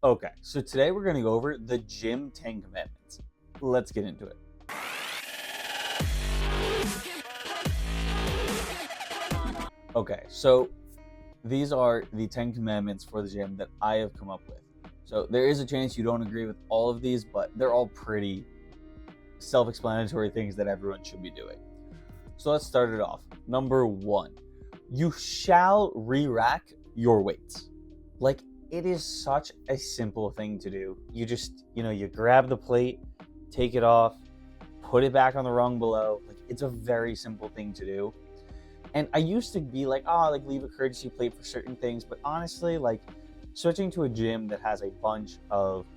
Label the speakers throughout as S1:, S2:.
S1: Okay, so today we're going to go over the gym 10 commandments. Let's get into it. Okay, so these are the 10 commandments for the gym that I have come up with. So there is a chance you don't agree with all of these, but they're all pretty self-explanatory things that everyone should be doing. So let's start it off. Number 1, you shall re-rack your weights. Like, it is such a simple thing to do. You just, you grab the plate, take it off, put it back on the rung below. Like, it's a very simple thing to do. And I used to be like, leave a courtesy plate for certain things. But honestly, like, switching to a gym that has a bunch of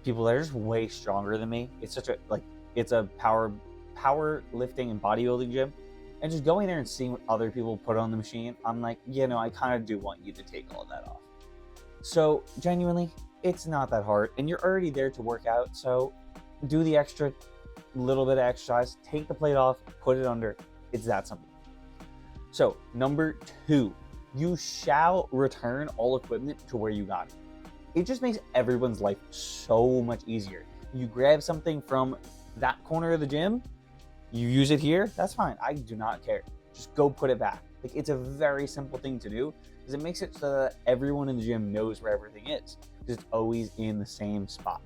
S1: people that are just way stronger than me. It's a power lifting and bodybuilding gym. And just going there and seeing what other people put on the machine, I'm like, I kind of do want you to take all of that off. So genuinely, it's not that hard, and you're already there to work out. So do the extra little bit of exercise, take the plate off, put it under. It's that simple. So number 2, you shall return all equipment to where you got it. It just makes everyone's life so much easier. You grab something from that corner of the gym, you use it here, that's fine. I do not care. Just go put it back. Like, it's a very simple thing to do because it makes it so that everyone in the gym knows where everything is because it's always in the same spot.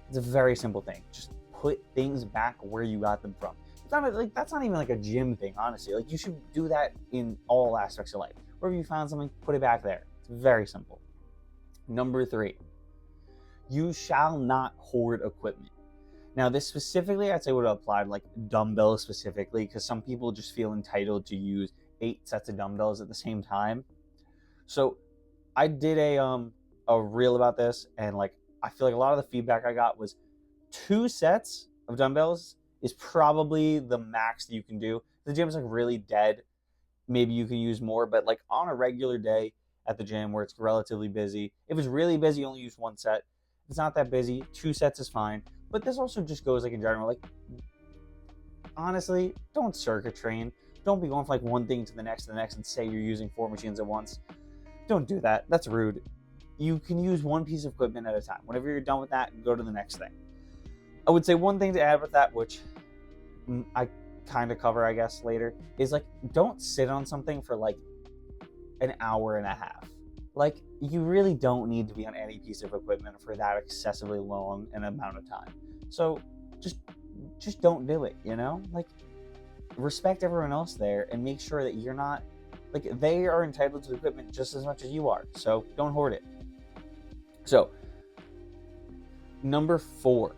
S1: It's a very simple thing. Just put things back where you got them from. It's not like that's not even like a gym thing, honestly. Like, you should do that in all aspects of life. Wherever you found something, put it back there. It's very simple. Number 3, you shall not hoard equipment. Now, this specifically, I'd say would apply to like dumbbells specifically, because some people just feel entitled to use 8 sets of dumbbells at the same time. So I did a reel about this, and like I feel like a lot of the feedback I got was 2 sets of dumbbells is probably the max that you can do. The gym's like really dead. Maybe you can use more, but like on a regular day at the gym where it's relatively busy, if it's really busy, only use 1 set. If it's not that busy, 2 sets is fine. But this also just goes like in general, like, honestly, don't circuit train. Don't be going from like one thing to the next and say you're using 4 machines at once. Don't do that. That's rude. You can use one piece of equipment at a time. Whenever you're done with that, go to the next thing. I would say one thing to add with that, which I kind of cover, I guess, later, is like, don't sit on something for like an hour and a half. Like, you really don't need to be on any piece of equipment for that excessively long an amount of time. So just don't do it, Like, respect everyone else there and make sure that you're not, like, they are entitled to the equipment just as much as you are. So don't hoard it. So number 4,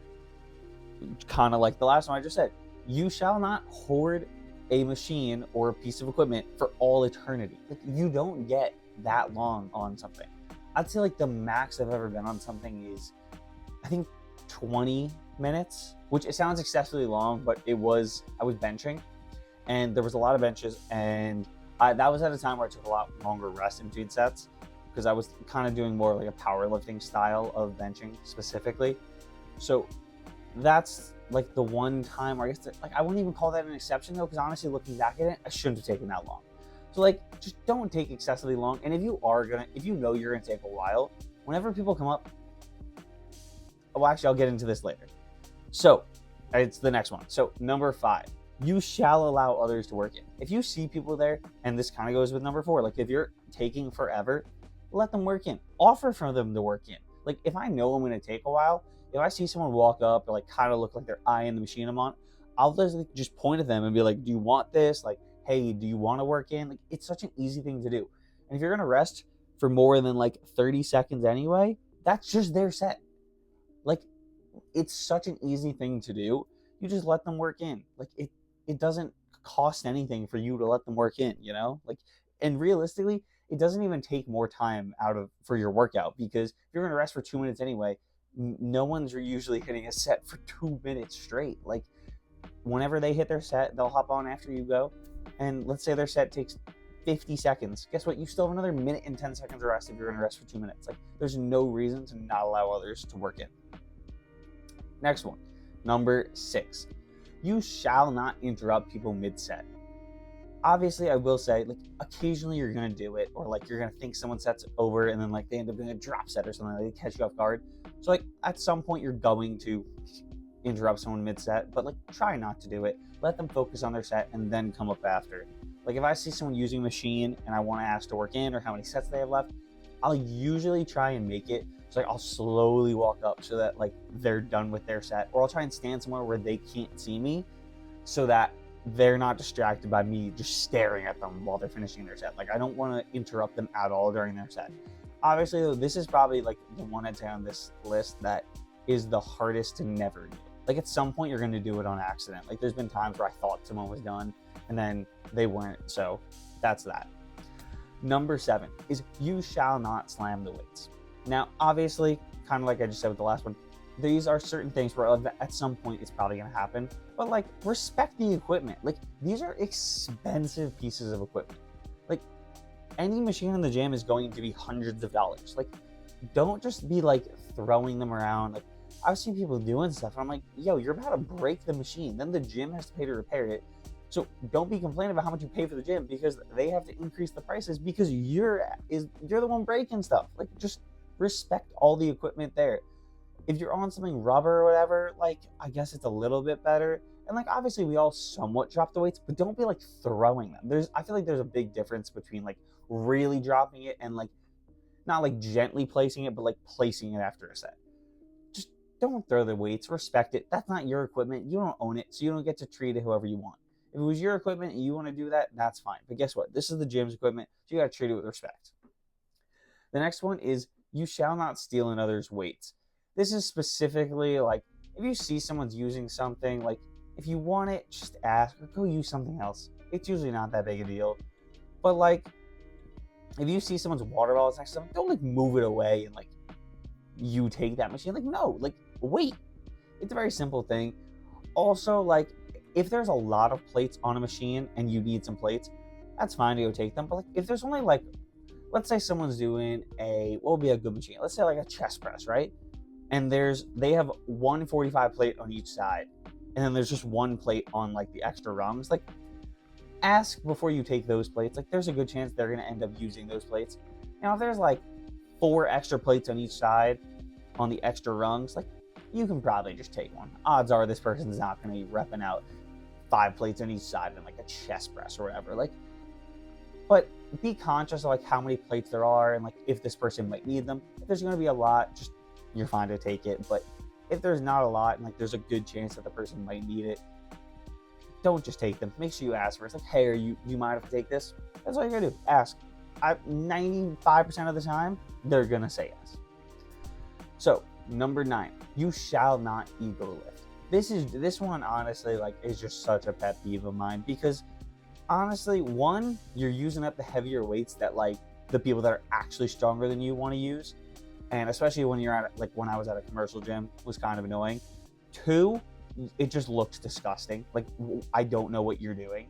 S1: kind of like the last one I just said, you shall not hoard a machine or a piece of equipment for all eternity. Like, you don't get that long on something. I'd say like the max I've ever been on something is, I think, 20 minutes, which it sounds excessively long, but I was benching, and there was a lot of benches, and that was at a time where I took a lot longer rest in between sets because I was kind of doing more like a powerlifting style of benching specifically. So that's like the one time where I guess like I wouldn't even call that an exception though, because honestly, looking back at it, I shouldn't have taken that long. So like, just don't take excessively long. And if you know you're gonna take a while, whenever people come up, well, actually, I'll get into this later. So it's the next one. So number 5, you shall allow others to work in. If you see people there, and this kind of goes with number 4, like if you're taking forever, let them work in. Offer for them to work in. Like, if I know I'm gonna take a while, if I see someone walk up or like kind of look like they're eyeing the machine I'm on, I'll just point at them and be like, do you want this? Like, hey, do you want to work in? Like, it's such an easy thing to do. And if you're gonna rest for more than like 30 seconds anyway, that's just their set. Like, it's such an easy thing to do. You just let them work in. Like, it doesn't cost anything for you to let them work in, Like, and realistically, it doesn't even take more time for your workout, because if you're gonna rest for 2 minutes anyway, no one's usually hitting a set for 2 minutes straight. Like, whenever they hit their set, they'll hop on after you go. And let's say their set takes 50 seconds. Guess what? You still have another minute and 10 seconds of rest if you're going to rest for 2 minutes. Like, there's no reason to not allow others to work in. Next one, number 6. You shall not interrupt people mid-set. Obviously, I will say, like, occasionally you're gonna do it, or like you're gonna think someone sets over and then like they end up doing a drop set or something, like they catch you off guard. So like at some point you're going to interrupt someone mid-set, but like try not to do it. Let them focus on their set and then come up after. Like if I see someone using a machine and I want to ask to work in or how many sets they have left, I'll usually try and make it so like I'll slowly walk up so that like they're done with their set, or I'll try and stand somewhere where they can't see me so that they're not distracted by me just staring at them while they're finishing their set. Like I don't want to interrupt them at all during their set. Obviously though, this is probably like the one I'd say on this list that is the hardest to never do. Like at some point you're going to do it on accident. Like there's been times where I thought someone was done and then they weren't. So that's that. Number 7 is you shall not slam the weights. Now, obviously, kind of like I just said with the last one, these are certain things where at some point it's probably going to happen, but like respect the equipment. Like these are expensive pieces of equipment. Like any machine in the gym is going to be hundreds of dollars. Like don't just be like throwing them around. Like I've seen people doing stuff and I'm like, yo, you're about to break the machine. Then the gym has to pay to repair it. So don't be complaining about how much you pay for the gym because they have to increase the prices because you're the one breaking stuff. Like just respect all the equipment there. If you're on something rubber or whatever, like I guess it's a little bit better. And like obviously we all somewhat drop the weights, but don't be like throwing them. I feel like there's a big difference between like really dropping it and like not like gently placing it, but like placing it after a set. Just don't throw the weights, respect it. That's not your equipment. You don't own it, so you don't get to treat it however you want. If it was your equipment and you want to do that, that's fine. But guess what? This is the gym's equipment, so you got to treat it with respect. The next one is you shall not steal another's weights. This is specifically like if you see someone's using something, like if you want it, just ask or go use something else. It's usually not that big a deal. But like if you see someone's water bottle next to them, don't like move it away and like you take that machine. Like no, like wait. It's a very simple thing. Also, like if there's a lot of plates on a machine and you need some plates, that's fine to go take them. But like if there's only like, let's say someone's doing what would be a good machine? Let's say like a chest press, right? And they have 145 plate on each side, and then there's just one plate on like the extra rungs. Like ask before you take those plates. Like there's a good chance they're gonna end up using those plates. Now if there's like 4 extra plates on each side on the extra rungs, like you can probably just take one. Odds are this person's not gonna be repping out 5 plates on each side in like a chest press or whatever. Like, but be conscious of like how many plates there are and like if this person might need them. If there's gonna be a lot, just you're fine to take it. But if there's not a lot and like there's a good chance that the person might need it, don't just take them. Make sure you ask first. Like, hey, do you mind if I take this? That's all you gotta do. Ask. 95% of the time, they're gonna say yes. So number 9, you shall not ego lift. This one honestly like is just such a pet peeve of mine because honestly, one, you're using up the heavier weights that like the people that are actually stronger than you want to use. And especially when you're at like when I was at a commercial gym, was kind of annoying. 2, it just looks disgusting. Like I don't know what you're doing.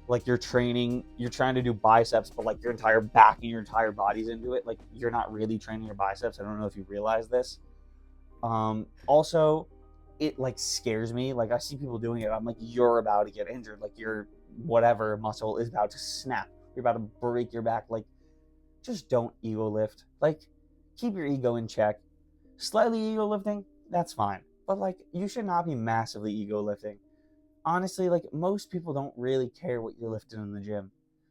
S1: Like you're trying to do biceps, but like your entire back and your entire body's into it. Like you're not really training your biceps. I don't know if you realize this. Also, it like scares me. Like I see people doing it. I'm like, you're about to get injured. Like your whatever muscle is about to snap. You're about to break your back. Like just don't ego lift. Like keep your ego in check. Slightly ego lifting, that's fine. But like you should not be massively ego lifting. Honestly, like most people don't really care what you're lifting in the gym.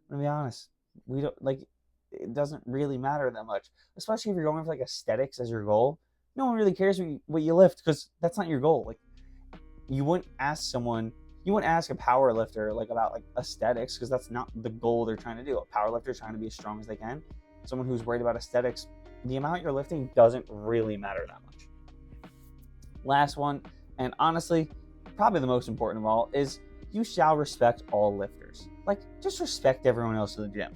S1: I'm gonna be honest. We don't like it doesn't really matter that much. Especially if you're going for like aesthetics as your goal. No one really cares what you lift because that's not your goal. Like you wouldn't ask a power lifter like about like aesthetics because that's not the goal they're trying to do. A power lifter is trying to be as strong as they can. Someone who's worried about aesthetics, the amount you're lifting doesn't really matter that much. Last one, and honestly, probably the most important of all, is you shall respect all lifters. Like just respect everyone else in the gym.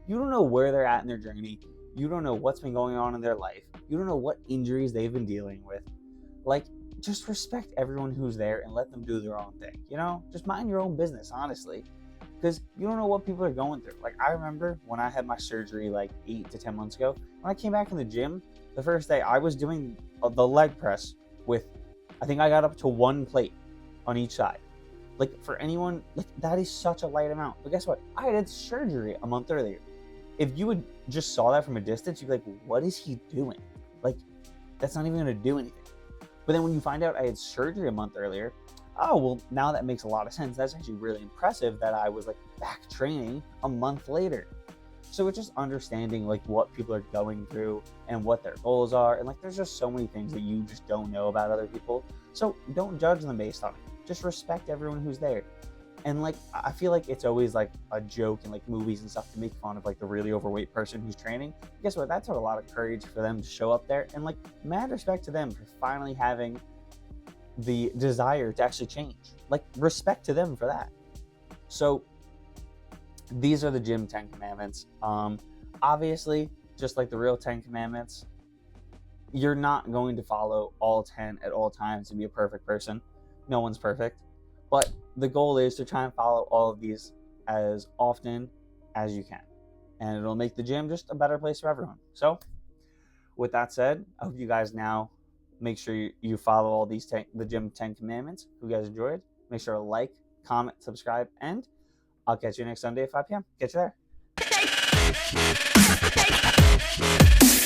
S1: You don't know where they're at in their journey. You don't know what's been going on in their life. You don't know what injuries they've been dealing with. Like, just respect everyone who's there and let them do their own thing. You know, just mind your own business, honestly. Because you don't know what people are going through. Like, I remember when I had my surgery like 8 to 10 months ago, when I came back in the gym, the first day I was doing the leg press with, I think I got up to 1 plate on each side. Like, for anyone, like, that is such a light amount. But guess what? I had surgery a month earlier. If you would just saw that from a distance, you'd be like, what is he doing? Like, that's not even going to do anything. But then when you find out I had surgery a month earlier, oh, well, now that makes a lot of sense. That's actually really impressive that I was, like, back training a month later. So it's just understanding, like, what people are going through and what their goals are. And, like, there's just so many things that you just don't know about other people. So don't judge them based on it. Just respect everyone who's there. And, like, I feel like it's always, like, a joke in, like, movies and stuff to make fun of, like, the really overweight person who's training. Guess what? That took a lot of courage for them to show up there. And, like, mad respect to them for finally having the desire to actually change. Like, respect to them for that. So these are the gym 10 commandments. Obviously, just like the real 10 commandments, you're not going to follow all 10 at all times to be a perfect person. No one's perfect. But the goal is to try and follow all of these as often as you can. And it'll make the gym just a better place for everyone. So with that said, I hope you guys now make sure you follow all these the gym 10 commandments. If you guys enjoyed, make sure to like, comment, subscribe, and I'll catch you next Sunday at 5 p.m. Catch you there.